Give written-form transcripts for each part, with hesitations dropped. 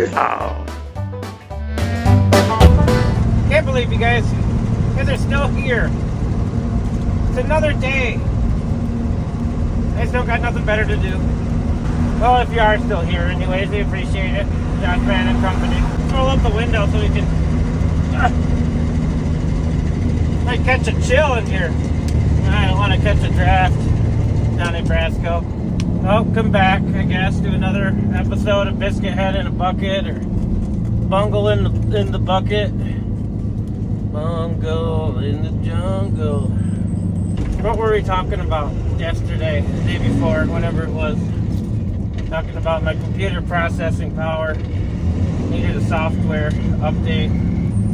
Oh. Can't believe you guys are still here. It's another day. You guys don't got nothing better to do. Well, if you are still here anyways, we appreciate it. Josh Man and Company. Roll up the window so we can might catch a chill in here. I don't want to catch a draft down in Brasco. Oh, come back, I guess, do another episode of Biscuit Head in a Bucket or Bungle in the Bucket. Bungle in the jungle. What were we talking about yesterday, the day before, whatever it was? Talking about my computer processing power. Needed a software update.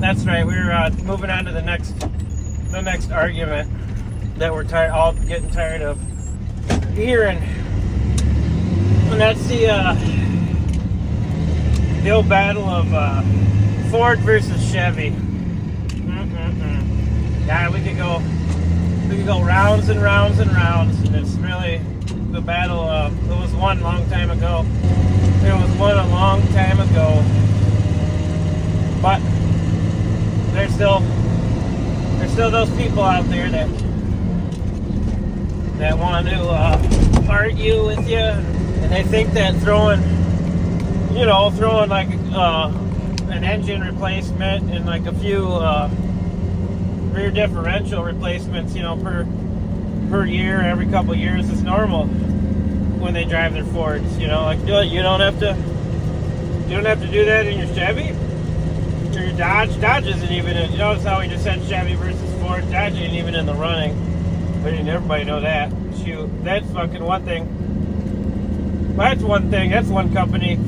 That's right, we were moving on to the next argument that we're all getting tired of hearing. And that's the old battle of Ford versus Chevy. Yeah, we could go rounds and rounds and rounds, and it's really the battle. It was won a long time ago. It was won a long time ago, but there's still those people out there that want to argue with you, and they think that throwing like an engine replacement and like a few rear differential replacements, per year, every couple of years is normal when they drive their Fords. You don't have to do that in your Chevy or your Dodge. Dodge isn't even in. You notice how we just said Chevy versus Ford. Dodge ain't even in the running. But didn't everybody know that? Shoot, that's fucking one thing. Well, that's one thing. That's one company.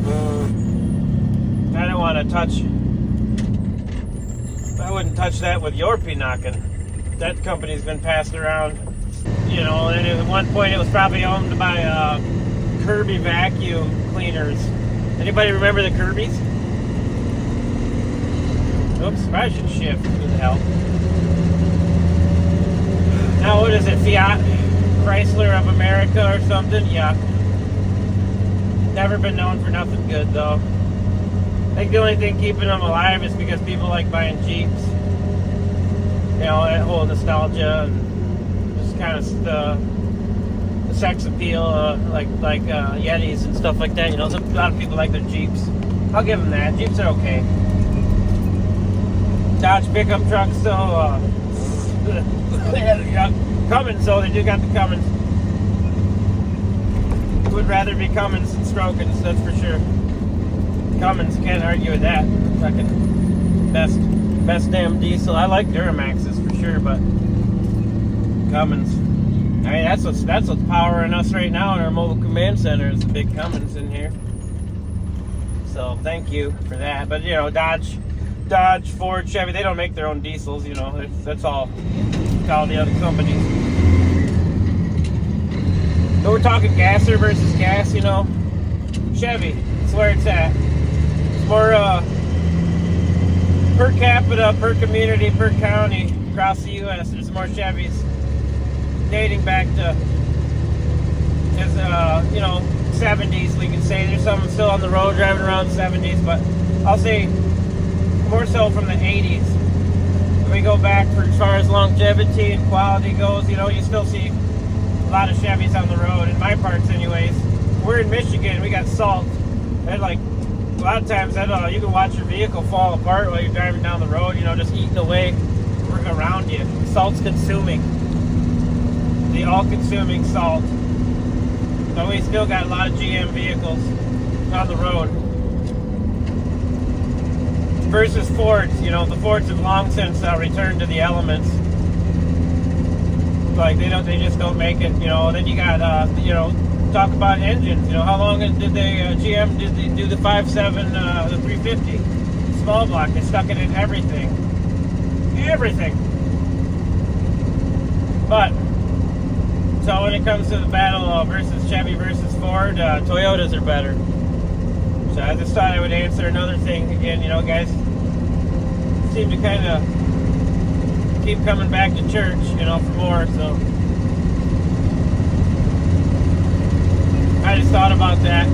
I don't want to touch. I wouldn't touch that with your pinochin. That company's been passed around. And at one point it was probably owned by Kirby vacuum cleaners. Anybody remember the Kirbys? Oops, I should shift. Who the hell? Now what is it? Fiat Chrysler of America or something? Yeah. Never been known for nothing good though. I think the only thing keeping them alive is because people like buying Jeeps. That whole nostalgia and just kind of the sex appeal, like Yetis and stuff like that. A lot of people like their Jeeps. I'll give them that. Jeeps are okay. Dodge pickup trucks, so Cummins, so they do got the Cummins. Would rather be Cummins than Strokins, that's for sure. Cummins, can't argue with that. Fucking best damn diesel. I like Duramaxes for sure, but Cummins. I mean, that's what's powering us right now in our mobile command center is the big Cummins in here. So thank you for that. But Dodge, Ford, Chevy, they don't make their own diesels. That's all the other companies. But we're talking gasser versus gas. Chevy. That's where it's at. More per capita, per community, per county across the U.S. There's more Chevys dating back to 70s. We can say there's some still on the road driving around 70s, but I'll say more so from the 80s. When we go back for as far as longevity and quality goes, you still see a lot of Chevys on the road in my parts, anyways. We're in Michigan. We got salt. They're like. A lot of times you can watch your vehicle fall apart while you're driving down the road, just eating away around you. Salt's consuming. The all-consuming salt. But we still got a lot of GM vehicles on the road. Versus Fords, the Fords have long since returned to the elements. Like they just don't make it, Then you got, talk about engines. How long did GM do the 5.7, the 350 small block? They stuck it in everything. But so when it comes to the battle versus Chevy versus Ford, Toyotas are better. So I just thought I would answer another thing again. Guys seem to kind of keep coming back to church, for more. So I just thought about that.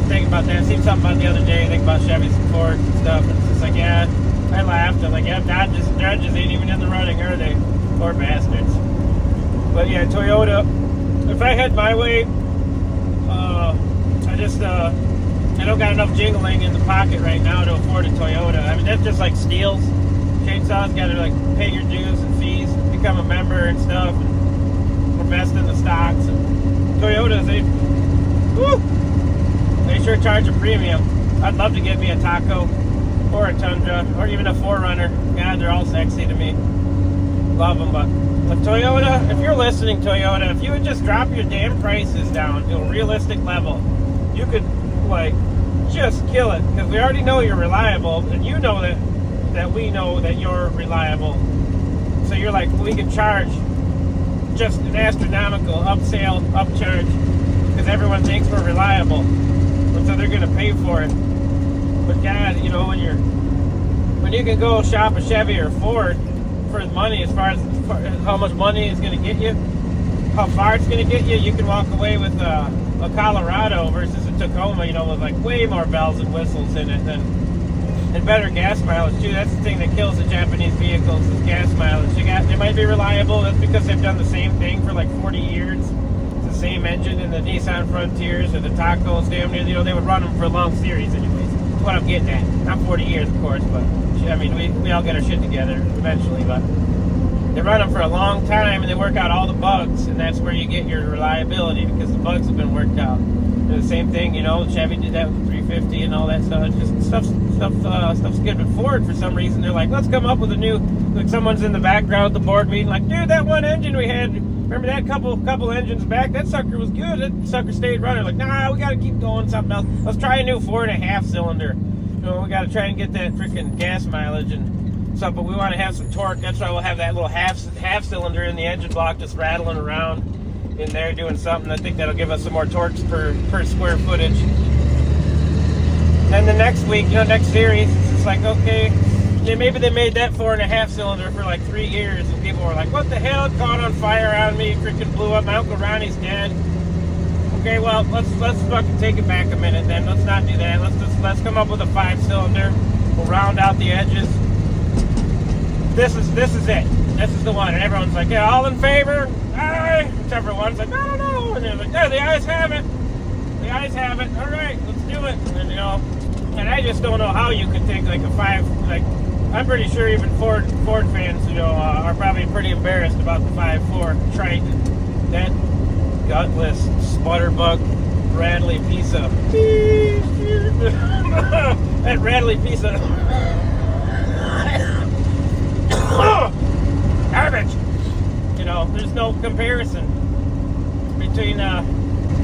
thinking about that. I seen something about the other day, thinking about Chevys and Fords and stuff. And it's just like, yeah, I laughed. I'm like, yeah, Dodges ain't even in the running, are they? Poor bastards. But yeah, Toyota, if I had my way, I don't got enough jingling in the pocket right now to afford a Toyota. I mean, that's just like steals. Chainsaws got to like pay your dues and fees, become a member and stuff, and invest in the stocks. And Toyotas, they sure charge a premium. I'd love to get me a Taco or a Tundra or even a 4Runner. God, they're all sexy to me. Love them, but with Toyota, if you're listening, Toyota, if you would just drop your damn prices down to a realistic level, you could like just kill it, because we already know you're reliable, and you know that we know that you're reliable. So you're like, we can charge just an astronomical upcharge, because everyone thinks we're reliable, and so they're going to pay for it. But God, you know, when you can go shop a Chevy or Ford for money, as far as how much money it's going to get you, how far it's going to get you, you can walk away with a Colorado versus a Tacoma, you know, with like way more bells and whistles in it, and better gas mileage too. That's the thing that kills the Japanese vehicles, is gas mileage. They might be reliable. That's because they've done the same thing for like 40 years. It's the same engine in the Nissan Frontiers or the Tacos. Damn near, you know, they would run them for a long series anyways. That's what I'm getting at. Not 40 years, of course, but I mean, we all get our shit together eventually, but they run them for a long time, and they work out all the bugs, and that's where you get your reliability, because the bugs have been worked out. And the same thing, you know, Chevy did that with the 350 and all that stuff. It's just stuff's good. But Ford, for some reason, they're like, let's come up with a new, like someone's in the background at the board meeting, like, dude, that one engine we had, remember that couple engines back? That sucker was good. That sucker stayed running. Like, nah, we got to keep going, something else. Let's try a new 4.5 cylinder. You know, we got to try and get that freaking gas mileage and stuff, but we want to have some torque. That's why we'll have that little half cylinder in the engine block just rattling around in there doing something. I think that'll give us some more torques per square footage. Then the next week, you know, next series, it's just like, okay, maybe they made that 4.5 cylinder for like 3 years, and people were like, what the hell, it caught on fire on me, freaking blew up, my Uncle Ronnie's dead. Okay, well, let's fucking take it back a minute then. Let's not do that. Let's come up with a 5-cylinder. We'll round out the edges. This is it. This is the one. And everyone's like, yeah, all in favor? Aye. Except for one's like, I don't know. And they're like, yeah, the ayes have it. The ayes have it. All right, let's do it. And, you know, and I just don't know how you could take like a 5, like, I'm pretty sure even Ford fans, you know, are probably pretty embarrassed about the 5.4 Triton. That gutless, sputterbug, rattly piece of that rattly piece of garbage. You know, there's no comparison between that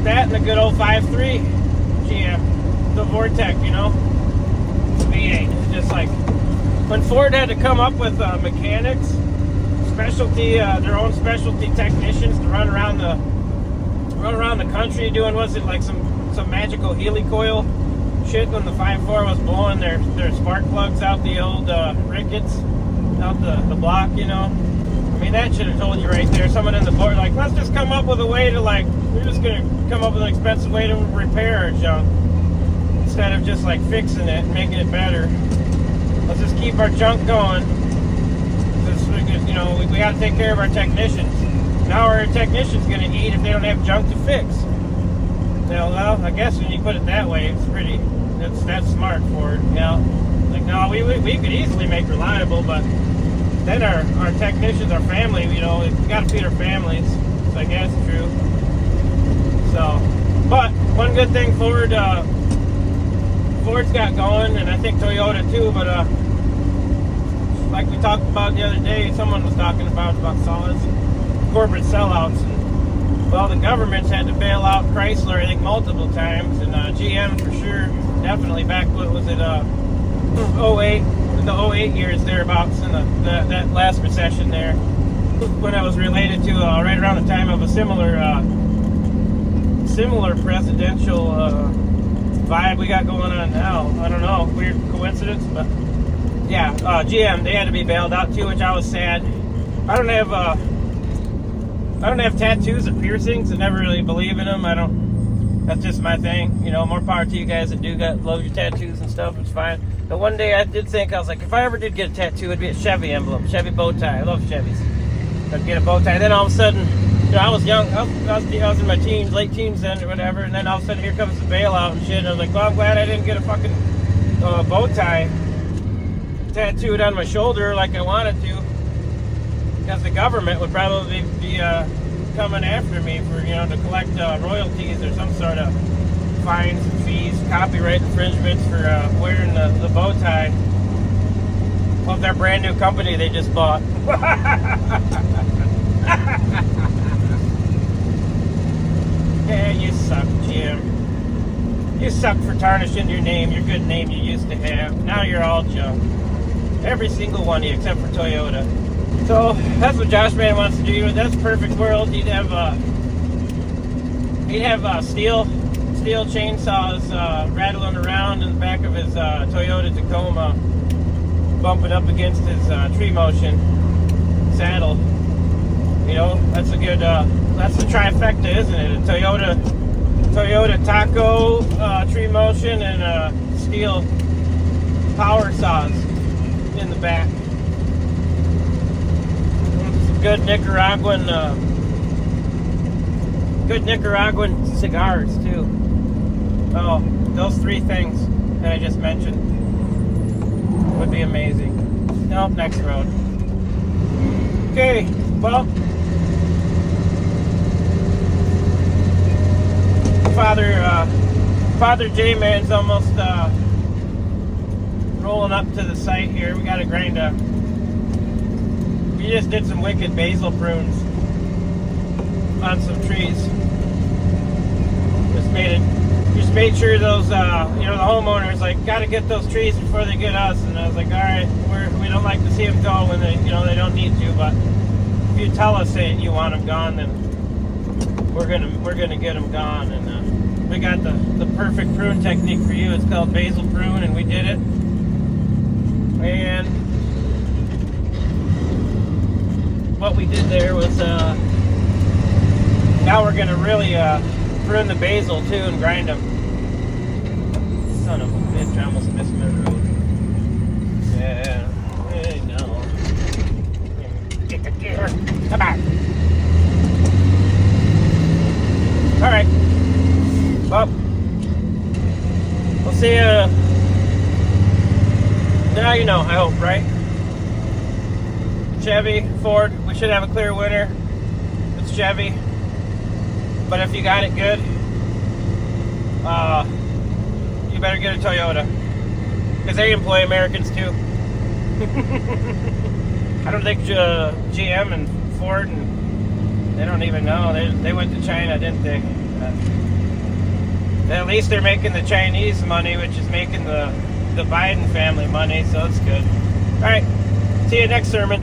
and the good old 5.3 GM, the Vortec. You know, V8. It's just like when Ford had to come up with mechanics, specialty, their own specialty technicians to run around the country doing, was it like some magical helicoil shit when the 5.4 was blowing their spark plugs out the old rickets out the block, you know? I mean, that should have told you right there. Someone in the board, like, let's just come up with a way to, like, we're just gonna come up with an expensive way to repair our junk instead of just like fixing it and making it better. Let's just keep our junk going. You know, we got to take care of our technicians. Now our technician's going to eat if they don't have junk to fix. Well, I guess when you put it that way, it's pretty. That's smart for it. You know, like, no, we could easily make reliable, but then our technicians, our family, you know, we got to feed our families. So I guess it's true. So, but one good thing Ford's got going, and I think Toyota too. But like we talked about the other day, someone was talking about solids, corporate sellouts. And, well, the government's had to bail out Chrysler, I think, multiple times, and GM for sure, definitely back, what was it, 08, the 08 years thereabouts, in that last recession there, when I was related to right around the time of a similar presidential vibe we got going on now. I don't know, weird coincidence, but yeah, GM, they had to be bailed out too, which I was sad. I don't have tattoos or piercings. I never really believe in them. I don't That's just my thing. You know, more power to you guys that do love your tattoos and stuff. It's fine. But one day I did think, I was like, if I ever did get a tattoo, it'd be a Chevy emblem, Chevy bow tie. I love Chevys. I'd get a bow tie. Then all of a sudden, you know, I was young. I was in my teens, late teens then, or whatever. And then all of a sudden, here comes the bailout and shit. And I was like, well, I'm glad I didn't get a fucking bow tie tattooed on my shoulder like I wanted to, because the government would probably be coming after me for, you know, to collect royalties or some sort of fines and fees, copyright infringements for wearing the bow tie of their brand new company they just bought. Yeah, you suck, Jim. You suck for tarnishing your name, your good name you used to have. Now you're all junk. Every single one of you except for Toyota. So that's what Josh Man wants to do. That's a perfect world. He'd have steel chainsaws rattling around in the back of his Toyota Tacoma, bumping up against his tree motion saddle. You know, that's a good. That's the trifecta, isn't it? A Toyota Taco tree motion and steel power saws in the back. Some good Nicaraguan cigars too. Oh, those three things that I just mentioned would be amazing. Nope, next road. Okay, well, Father J-Man's almost rolling up to the site here. We gotta grind up. We just did some wicked basil prunes on some trees. Just made sure those, you know, the homeowners like gotta get those trees before they get us. And I was like, all right, we don't like to see them go when they, you know, they don't need to. But if you tell us that you want them gone, then we're gonna get them gone. And we got the perfect prune technique for you. It's called basil prune, and we did it. And what we did there was now we're gonna really prune the basil too and grind them. Son of a bitch, I almost missed my road. Yeah, I know. Get the gear. Come on. Alright. Well, we'll see you. Now you know, I hope, right? Chevy, Ford, we should have a clear winner. It's Chevy. But if you got it good, you better get a Toyota. Because they employ Americans too. I don't think GM and Ford, and they don't even know. They went to China, didn't they? At least they're making the Chinese money, which is making the Biden family money, so it's good. All right, see you next sermon.